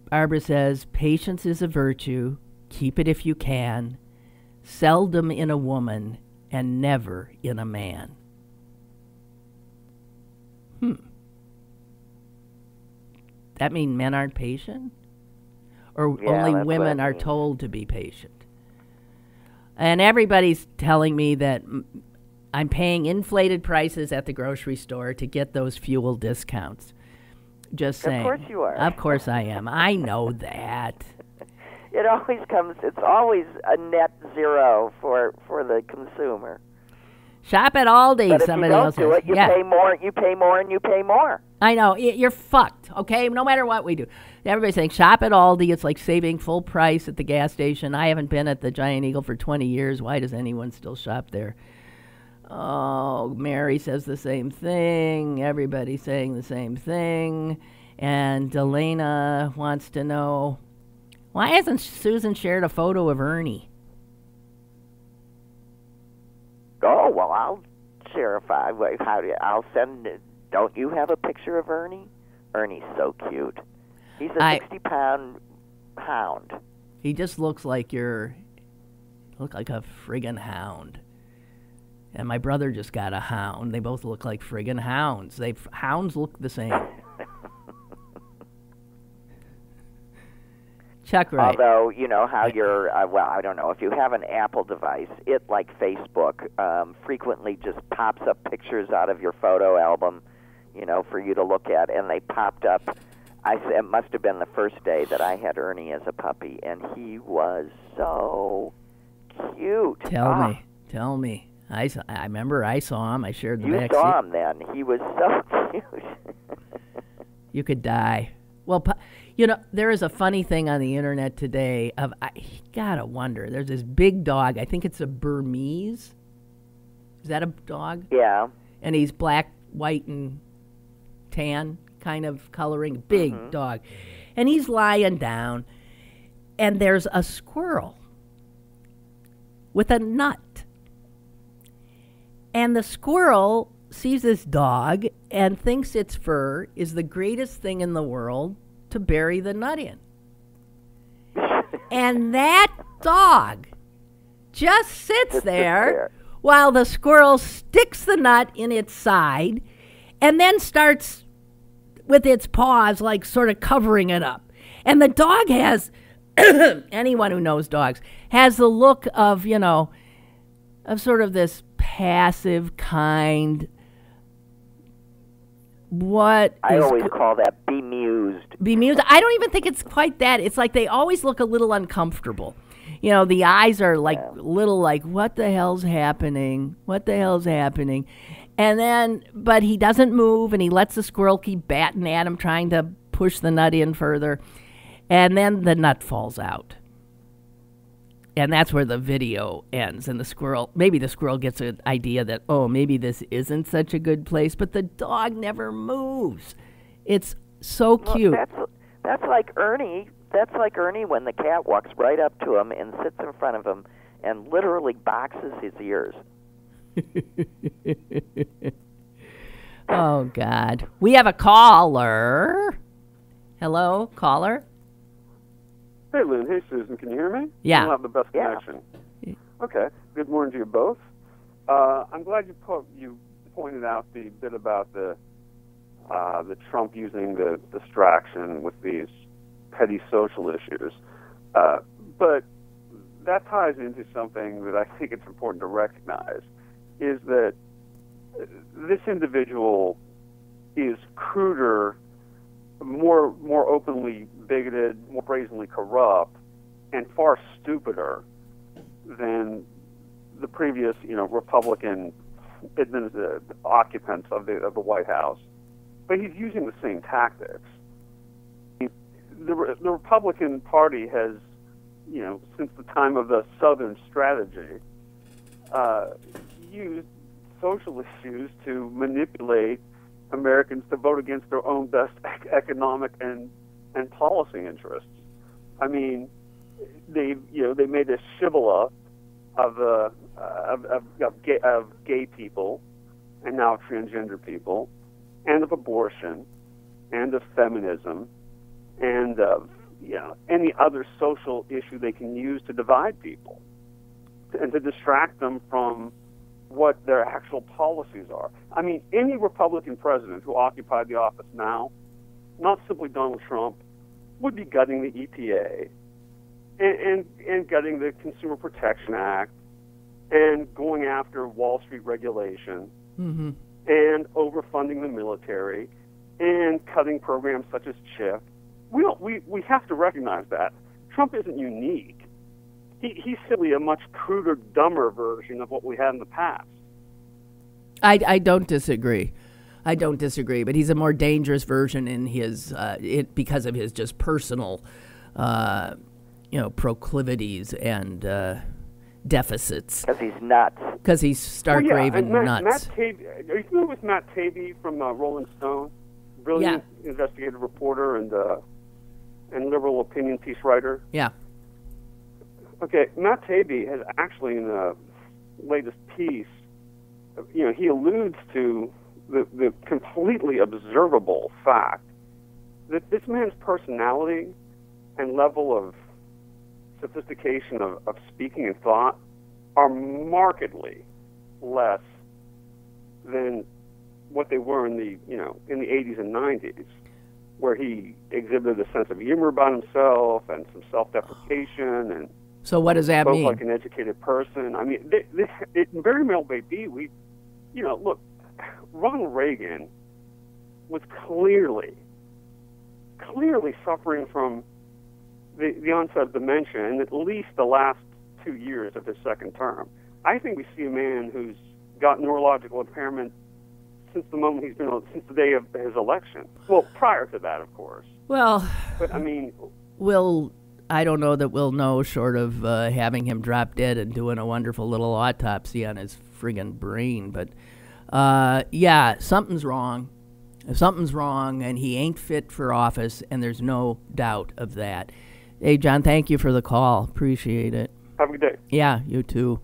Barbara says, patience is a virtue. Keep it if you can. Seldom in a woman and never in a man. That mean men aren't patient? Or only women are told to be patient? And everybody's telling me that I'm paying inflated prices at the grocery store to get those fuel discounts. Just saying. Of course you are. Of course I am. I know that. It's always a net zero for the consumer. Shop at Aldi, but somebody else says. But if you don't do it, you pay more, and you pay more. I know. You're fucked, okay? No matter what we do. Everybody's saying, shop at Aldi. It's like saving full price at the gas station. I haven't been at the Giant Eagle for 20 years. Why does anyone still shop there? Oh, Mary says the same thing. Everybody's saying the same thing. And Elena wants to know, why hasn't Susan shared a photo of Ernie? Oh, well, I'll share I'll send it. Don't you have a picture of Ernie? Ernie's so cute. He's a 60-pound hound. He just looks like a friggin' hound. And my brother just got a hound. They both look like friggin' hounds. Hounds look the same. Chuck, right. Although, you know how you're, I don't know, if you have an Apple device, it, like Facebook, frequently just pops up pictures out of your photo album, you know, for you to look at. And they popped up, it must have been the first day that I had Ernie as a puppy, and he was so cute. Tell me. I remember I saw him. I shared the back seat. You saw him then. He was so cute. You could die. Well, you know, there is a funny thing on the internet today you gotta wonder. There's this big dog. I think it's a Burmese. Is that a dog? Yeah. And he's black, white, and tan kind of coloring. Big dog. And he's lying down. And there's a squirrel with a nut. And the squirrel sees this dog and thinks its fur is the greatest thing in the world to bury the nut in. And that dog just sits there while the squirrel sticks the nut in its side and then starts with its paws like sort of covering it up. And the dog has, anyone who knows dogs, has the look of, you know, of sort of this passive, kind, I always call that bemused. Bemused. I don't even think it's quite that. It's like they always look a little uncomfortable. You know, the eyes are like little like, what the hell's happening? What the hell's happening? And then, but he doesn't move, and he lets the squirrel keep batting at him, trying to push the nut in further. And then the nut falls out. And that's where the video ends. And maybe the squirrel gets an idea that, oh, maybe this isn't such a good place. But the dog never moves. It's so cute. That's like Ernie. That's like Ernie when the cat walks right up to him and sits in front of him and literally boxes his ears. Oh, God. We have a caller. Hello, caller? Hey, Lynn. Hey, Susan. Can you hear me? Yeah. I don't have the best connection. Okay. Good morning to you both. I'm glad you pointed out the bit about the Trump using the distraction with these petty social issues. But that ties into something that I think it's important to recognize, is that this individual is cruder, more openly bigoted, more brazenly corrupt, and far stupider than the previous, Republican occupants of the White House. But he's using the same tactics. The Republican Party has, since the time of the Southern strategy, used social issues to manipulate Americans to vote against their own best economic and policy interests. I mean, they made a shibboleth of gay people, and now transgender people, and of abortion, and of feminism, and of any other social issue they can use to divide people and to distract them from what their actual policies are. I mean, any Republican president who occupied the office now, not simply Donald Trump, would be gutting the EPA and gutting the Consumer Protection Act and going after Wall Street regulation and overfunding the military and cutting programs such as CHIP. We have to recognize that Trump isn't unique. He's simply a much cruder, dumber version of what we had in the past. I don't disagree. But he's a more dangerous version in his because of his just personal, proclivities and deficits. Because he's nuts. Because he's stark raving nuts. Matt Taibbi, are you familiar with Matt Taibbi from Rolling Stone? Brilliant investigative reporter and liberal opinion piece writer. Yeah. Okay, Matt Taibbi has actually, in the latest piece, he alludes to the completely observable fact that this man's personality and level of sophistication of speaking and thought are markedly less than what they were in the 80s and 90s, where he exhibited a sense of humor about himself and some self-deprecation and so what does that mean? Like an educated person. I mean, it very well may be. Look, Ronald Reagan was clearly suffering from the onset of dementia in at least the last 2 years of his second term. I think we see a man who's got neurological impairment since the day of his election. Well, prior to that, of course. Well, but I mean, I don't know that we'll know, short of having him drop dead and doing a wonderful little autopsy on his friggin' brain. But, something's wrong. Something's wrong, and he ain't fit for office, and there's no doubt of that. Hey, John, thank you for the call. Appreciate it. Have a good day. Yeah, you too.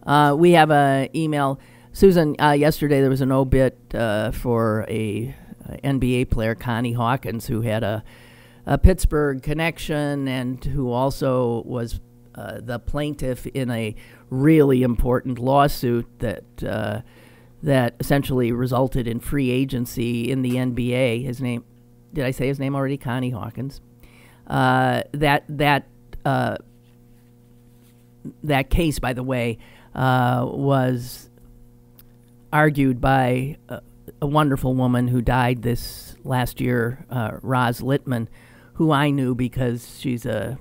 We have an email. Susan, yesterday there was an obit for a NBA player, Connie Hawkins, who had a Pittsburgh connection and who also was the plaintiff in a really important lawsuit that essentially resulted in free agency in the NBA. His name, did I say his name already? Connie Hawkins. That case, by the way, was argued by a wonderful woman who died this last year, Roz Littman, who I knew because she's a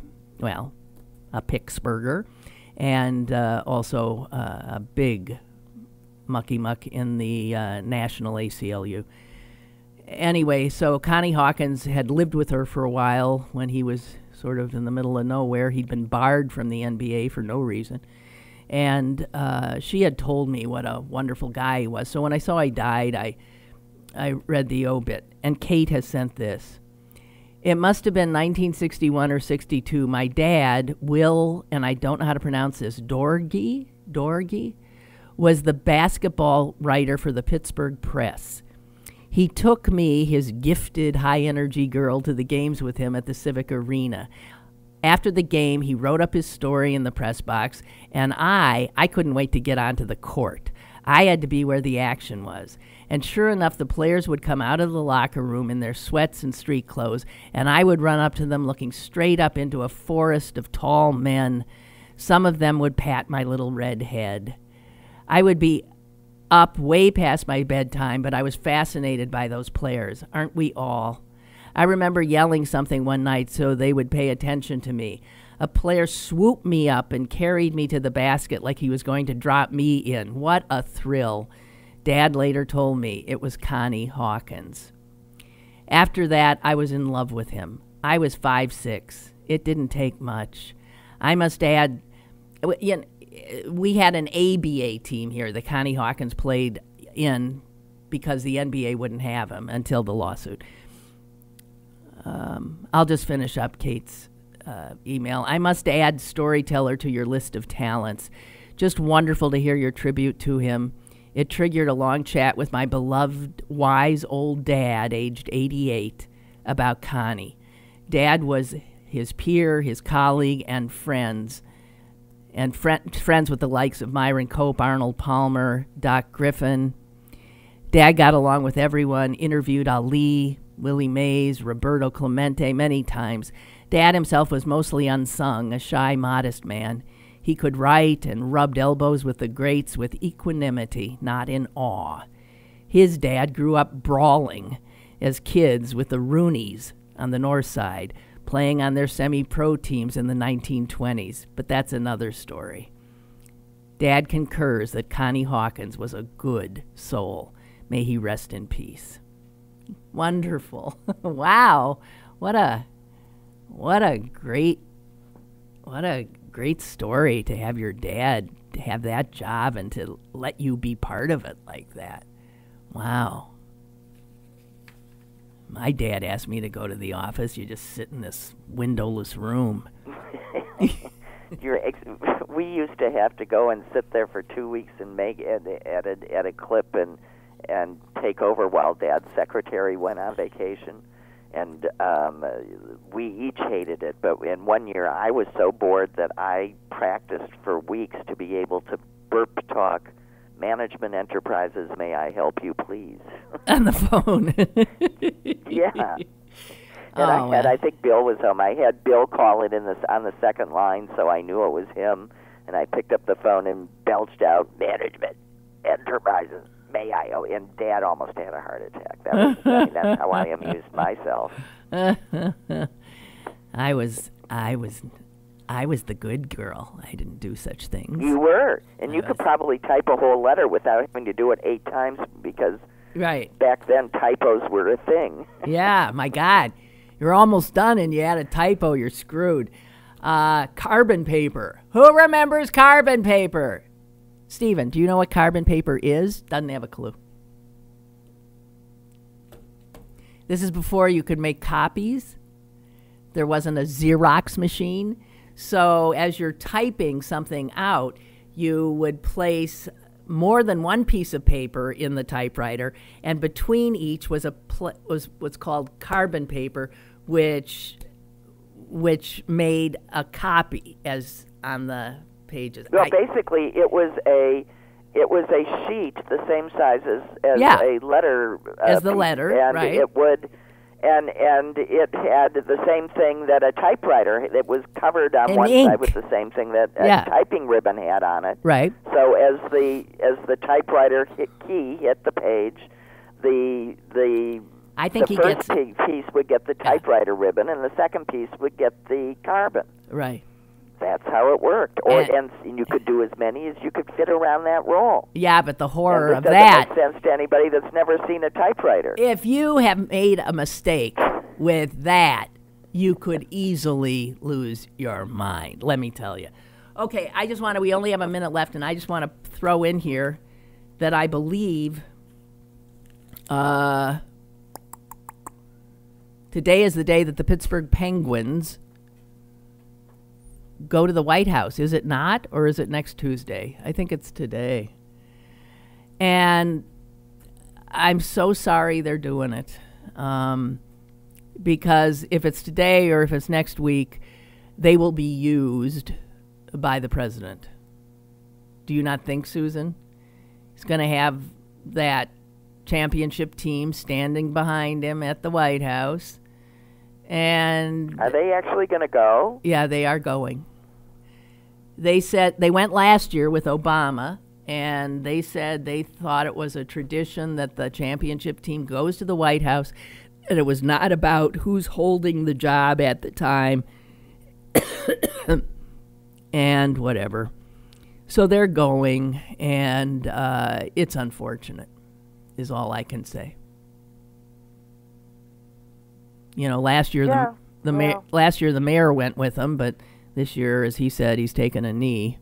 Pittsburgher and also a big mucky-muck in the national ACLU. Anyway, so Connie Hawkins had lived with her for a while when he was sort of in the middle of nowhere. He'd been barred from the NBA for no reason. And she had told me what a wonderful guy he was. So when I saw he died, I read the obit. And Kate has sent this. It must have been 1961 or 62. My dad, Will, and I don't know how to pronounce this, Dorgy, was the basketball writer for the Pittsburgh Press. He took me, his gifted, high-energy girl, to the games with him at the Civic Arena. After the game, he wrote up his story in the press box, and I couldn't wait to get onto the court. I had to be where the action was. And sure enough, the players would come out of the locker room in their sweats and street clothes, and I would run up to them looking straight up into a forest of tall men. Some of them would pat my little red head. I would be up way past my bedtime, but I was fascinated by those players. Aren't we all? I remember yelling something one night so they would pay attention to me. A player swooped me up and carried me to the basket like he was going to drop me in. What a thrill. Dad later told me it was Connie Hawkins. After that, I was in love with him. I was 5'6". It didn't take much. I must add, we had an ABA team here that Connie Hawkins played in because the NBA wouldn't have him until the lawsuit. I'll just finish up Kate's email. I must add storyteller to your list of talents. Just wonderful to hear your tribute to him. It triggered a long chat with my beloved, wise old dad, aged 88, about Connie. Dad was his peer, his colleague, and friends with the likes of Myron Cope, Arnold Palmer, Doc Griffin. Dad got along with everyone, interviewed Ali, Willie Mays, Roberto Clemente many times. Dad himself was mostly unsung, a shy, modest man. He could write and rubbed elbows with the greats with equanimity, not in awe. His dad grew up brawling as kids with the Roonies on the north side, playing on their semi-pro teams in the 1920s, but that's another story. Dad concurs that Connie Hawkins was a good soul. May he rest in peace. Wonderful. Wow. What a great story to have your dad to have that job and to let you be part of it like that. Wow. My dad asked me to go to the office. You just sit in this windowless room. We used to have to go and sit there for 2 weeks and make at a clip and take over while Dad's secretary went on vacation. And we each hated it. But in one year, I was so bored that I practiced for weeks to be able to burp talk, "Management Enterprises, may I help you, please?" On the phone. Yeah. And I think Bill was home. I had Bill call it on the second line, so I knew it was him. And I picked up the phone and belched out, "Management Enterprises, may I?" And Dad almost had a heart attack. That's how I amused myself. I was the good girl. I didn't do such things. You were, and you could probably type a whole letter without having to do it 8 times because back then typos were a thing. Yeah, my God. You're almost done and you add a typo, you're screwed. Carbon paper. Who remembers carbon paper? Stephen, do you know what carbon paper is? Doesn't have a clue. This is before you could make copies. There wasn't a Xerox machine. So as you're typing something out, you would place more than one piece of paper in the typewriter, and between each was was what's called carbon paper, which made a copy as on the pages. Well, basically, it was a sheet the same size as a letter. As the letter, and right? It would, and it had the same thing that a typewriter. It was covered on one side with the same thing that a typing ribbon had on it. Right. So as the typewriter key hit the page, the first piece would get the typewriter ribbon, and the second piece would get the carbon. Right. That's how it worked. And you could do as many as you could fit around that roll. Yeah, but the horror of that. That doesn't make sense to anybody that's never seen a typewriter. If you have made a mistake with that, you could easily lose your mind, let me tell you. Okay, we only have a minute left, and I just want to throw in here that I believe today is the day that the Pittsburgh Penguins go to the White House. Is it not? Or is it next Tuesday? I think it's today. And I'm so sorry they're doing it. Because if it's today or if it's next week, they will be used by the president. Do you not think, Susan? He's going to have that championship team standing behind him at the White House. And are they actually going to go? Yeah, they are going. They said they went last year with Obama, and they said they thought it was a tradition that the championship team goes to the White House, and it was not about who's holding the job at the time and whatever. So they're going, and it's unfortunate, is all I can say. You know, last year last year the mayor went with them, but this year, as he said, he's taken a knee.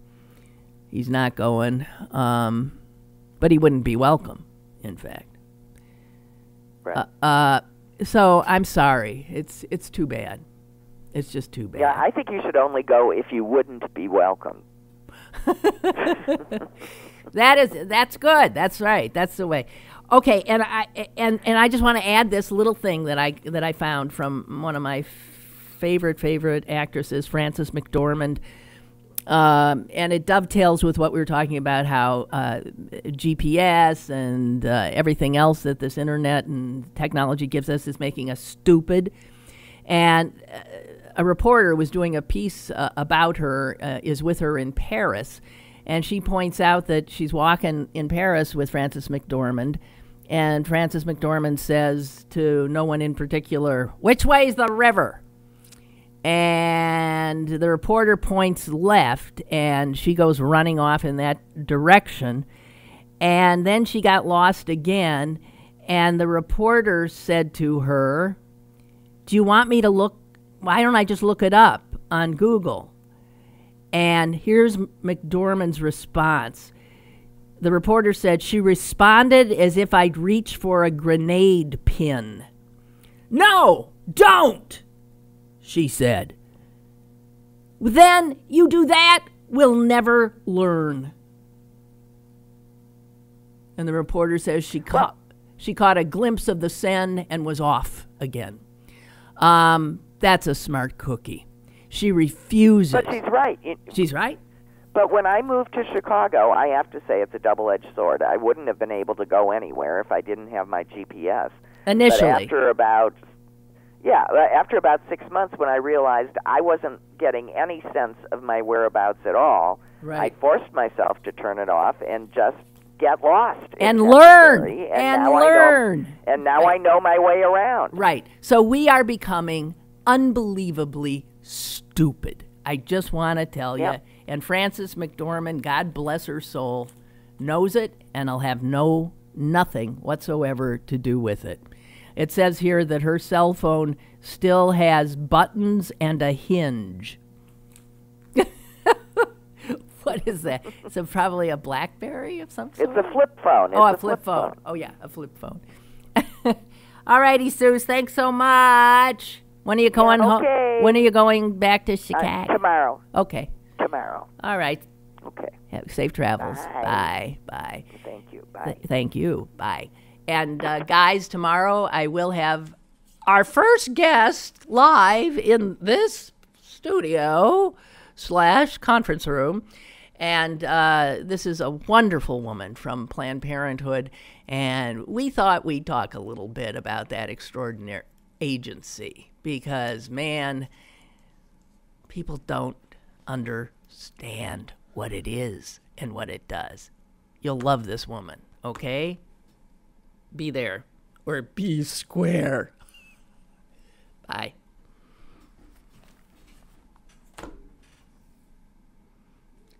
He's not going, but he wouldn't be welcome, in fact. Right. So I'm sorry. It's too bad. It's just too bad. Yeah, I think you should only go if you wouldn't be welcome. That's good. That's right. That's the way. Okay, and I just want to add this little thing that I found from one of my favorite actresses, Frances McDormand, and it dovetails with what we were talking about, how GPS and everything else that this internet and technology gives us is making us stupid. And a reporter was doing a piece about her, is with her in Paris, and she points out that she's walking in Paris with Frances McDormand, and Frances McDormand says to no one in particular, "Which way's the river?" And the reporter points left, and she goes running off in that direction. And then she got lost again, and the reporter said to her, "Do you want me to look? Why don't I just look it up on Google?" And here's McDormand's response. The reporter said, "She responded as if I'd reach for a grenade pin." "No, don't," she said. "Then you do that, we'll never learn." And the reporter says she caught a glimpse of the Seine and was off again. That's a smart cookie. She refuses. But she's right. She's right. But when I moved to Chicago, I have to say it's a double-edged sword. I wouldn't have been able to go anywhere if I didn't have my GPS. Initially. But after about 6 months, when I realized I wasn't getting any sense of my whereabouts at all, right, I forced myself to turn it off and just get lost. And learn. And now I know my way around. Right. So we are becoming unbelievably stupid. I just want to tell you. And Frances McDormand, God bless her soul, knows it, and I'll have nothing whatsoever to do with it. It says here that her cell phone still has buttons and a hinge. What is that? It's probably a BlackBerry of some sort? It's a flip phone. A flip phone. Oh, yeah, a flip phone. All righty, Suze, thanks so much. When are you going home? Okay. When are you going back to Chicago? Tomorrow. Okay. Tomorrow. All right. Okay. Have safe travels. Bye. Bye. Thank you. Bye. Thank you. Bye. And guys, tomorrow I will have our first guest live in this studio / conference room. And this is a wonderful woman from Planned Parenthood. And we thought we'd talk a little bit about that extraordinary agency. Because, man, people don't understand what it is and what it does. You'll love this woman, okay? Be there or be square. Bye.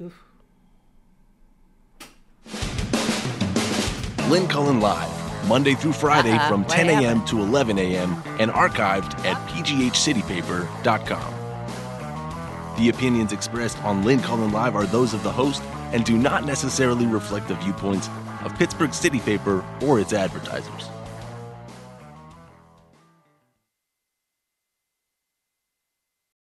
Oof. Lynn Cullen Live, Monday through Friday from 10 a.m. to 11 a.m. and archived at pghcitypaper.com. The opinions expressed on Lynn Cullen Live are those of the host and do not necessarily reflect the viewpoints of Pittsburgh City Paper or its advertisers.